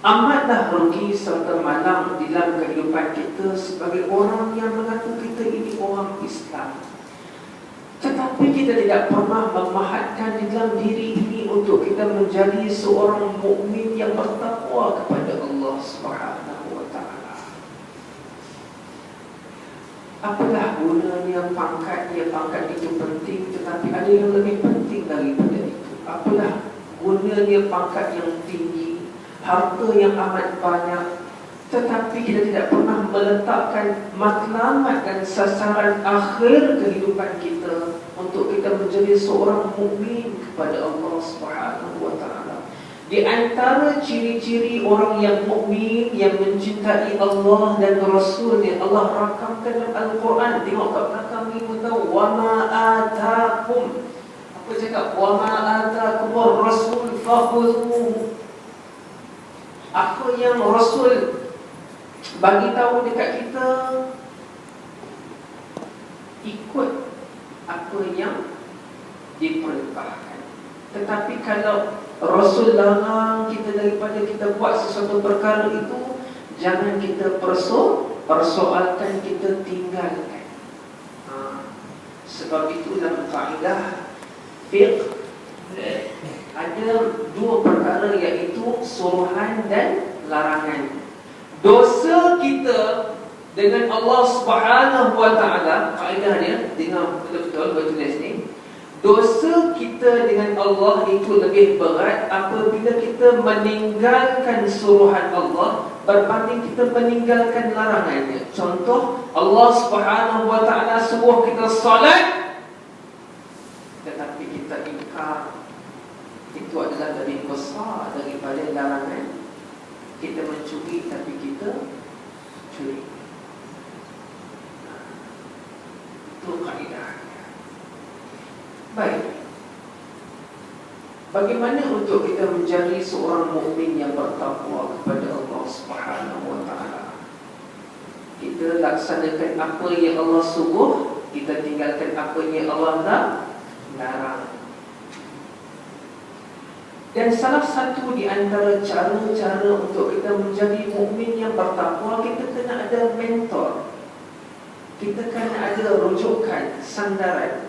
Amatlah rugi serta malang dalam kehidupan kita sebagai orang yang mengaku kita ini orang Islam, tetapi kita tidak pernah memahatkan dalam diri ini untuk kita menjadi seorang mukmin yang bertakwa kepada Allah Subhanahu wa taala. Apalah gunanya pangkat? Pangkat itu penting, tetapi ada yang lebih penting daripada itu. Apalah gunanya pangkat yang tinggi, harta yang amat banyak, tetapi kita tidak pernah meletakkan matlamat dan sasaran akhir kehidupan kita untuk kita menjadi seorang mukmin kepada Allah Subhanahu wa taala. Di antara ciri-ciri orang yang mukmin, yang mencintai Allah dan Rasul-Nya, Allah rakamkan dalam Al-Quran. Tengok kat belakang ni pun tahu, wa ma atakum. Apa cakap? Wa ma atakum ar-rasul fakhudhuhu. Apa yang Rasul bagi tahu dekat kita, ikut apa yang diperintahkan. Tetapi kalau Rasul larang kita daripada kita buat sesuatu perkara itu, jangan kita persoalkan, kita tinggalkan. Sebab itu dalam kaedah fiqh ada dua perkara, iaitu suruhan dan larangan. Dosa kita dengan Allah Subhanahu wa taala, kaedah dia, dengar betul-betul baca tulis ni. Dosa kita dengan Allah itu lebih berat apabila kita meninggalkan suruhan Allah berbanding kita meninggalkan larangannya. Contoh, Allah Subhanahu wa taala suruh kita salat, tetapi kita ingkar. Itu adalah lebih besar daripada larangan. Kita mencuri tapi kita curi. Itu kaedahnya. Baik. Bagaimana untuk kita menjadi seorang mukmin yang bertakwa kepada Allah Subhanahu wa taala? Kita laksanakan apa yang Allah suruh, kita tinggalkan apa yang Allah larang. Dan salah satu di antara cara-cara untuk kita menjadi mukmin yang bertakwa, kita kena ada mentor. Kita kena ada rujukan, sandaran.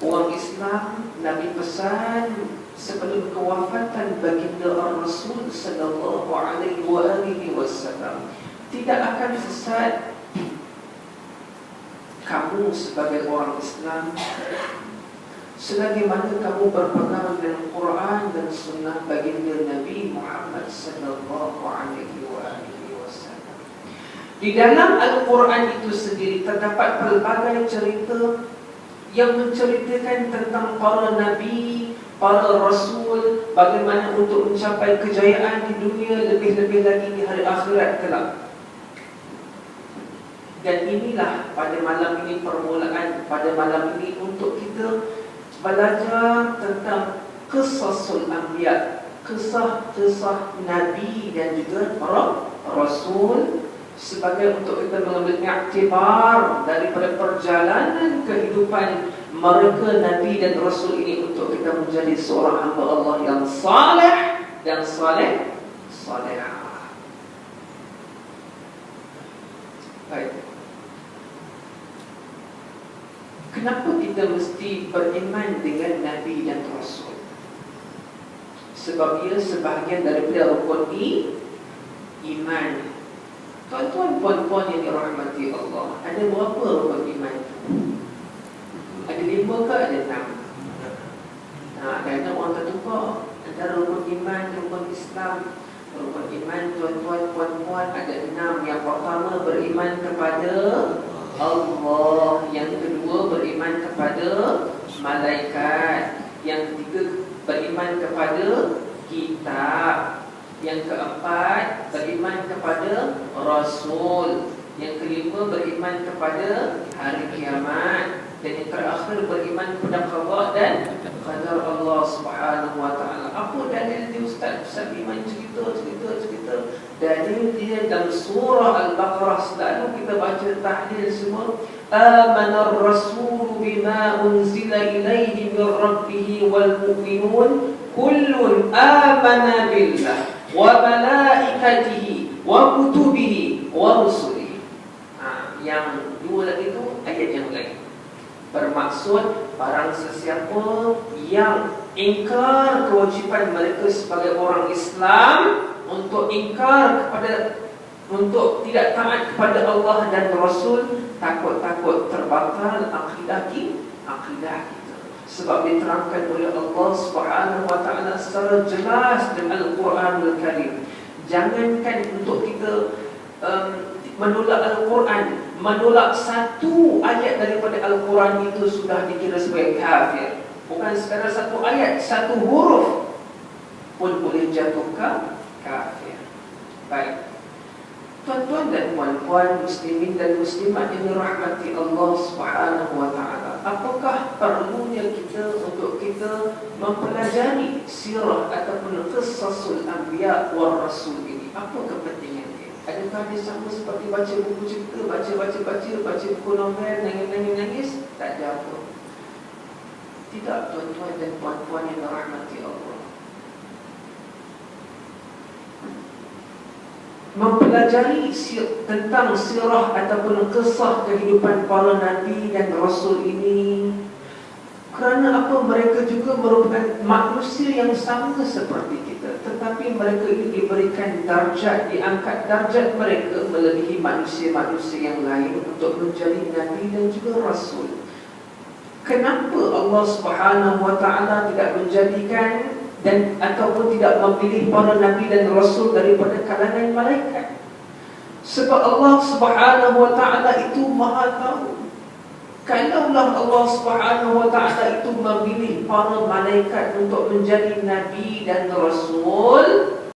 Orang Islam, Nabi pesan sebelum kewafatan baginda Rasul sallallahu alaihi wasallam, tidak akan sesat kamu sebagai orang Islam selagi mana kamu berpegang dengan Quran dan Sunnah baginda Nabi Muhammad sallallahu alaihi wasallam. Di dalam Al-Quran itu sendiri terdapat pelbagai cerita yang menceritakan tentang para nabi, para rasul, bagaimana untuk mencapai kejayaan di dunia, lebih-lebih lagi di hari akhirat kelak. Dan inilah pada malam ini permulaan, pada malam ini untuk kita belajar tentang qisasul anbiya, kisah-kisah nabi dan juga para rasul, sebagai untuk kita mengambil iktibar daripada perjalanan kehidupan mereka nabi dan rasul ini untuk kita menjadi seorang hamba Allah yang saleh dan salehah. Baik. Kenapa kita mesti beriman dengan nabi dan rasul? Sebab ia sebahagian daripada rukun iman. Tuan-tuan, puan-puan yang dirahmati Allah, ada berapa rukun iman? Ada 5 ke ada 6? Ada orang terlupa antara rukun iman, rukun Islam. Rukun iman, tuan-tuan, puan-puan, ada 6. Yang pertama, beriman kepada Allah. Yang kedua, beriman kepada malaikat. Yang ketiga, beriman kepada kitab. Yang keempat, beriman kepada Rasul. Yang kelima, beriman kepada hari kiamat. Dan yang terakhir, beriman kepada qada dan qadar Allah Subhanahu wa ta'ala. Apa dalil dia Ustaz? Ustaz Iman cerita. Dalil dia dalam surah Al-Baqarah. Selalu kita baca tahlil semua. Amana ar-rasul bima unzila ilaihi min rabbih wal mu'minun kullun amana billah wa wa kutubihi wa rusulihi. Yang dua lagi tu ayat yang lain. Bermaksud barang sesiapa yang ingkar kewajipan mereka sebagai orang Islam untuk tidak taat kepada Allah dan Rasul, takut-takut terbatal akidah kita. Sebab diterangkan oleh Allah Subhanahu wa taala secara jelas dalam Al-Quranul Karim. Jangankan untuk kita menolak Al-Quran, menolak satu ayat daripada Al-Quran itu sudah dikira sebagai kafir. Bukan sekadar satu ayat, satu huruf pun boleh jatuhkan kafir. Baik, tuan-tuan dan puan-puan, muslimin dan muslimat yang dirahmati Allah Subhanahu wa taala, apakah perlunya kita untuk kita mempelajari sirah ataupun qisasul anbiya war rasul ini? Apa kepentingan dia? Adakah dia sama seperti baca buku cerita, baca buku novel, nangis? Tak ada apa. Tidak, tuan-tuan dan puan-puan yang dirahmati Allah. Mempelajari tentang sirah ataupun kisah kehidupan para nabi dan rasul ini, kerana apa? Mereka juga merupakan manusia yang sama seperti kita, tetapi mereka ini diberikan darjat, diangkat darjat mereka melebihi manusia-manusia yang lain untuk menjadi nabi dan juga rasul. Kenapa Allah Subhanahu wa taala tidak menjadikan dan ataupun tidak memilih para nabi dan rasul daripada kalangan malaikat? Sebab Allah Subhanahu wa taala itu Maha tahu. Kalaulah Allah Subhanahu wa taala itu memilih para malaikat untuk menjadi nabi dan rasul,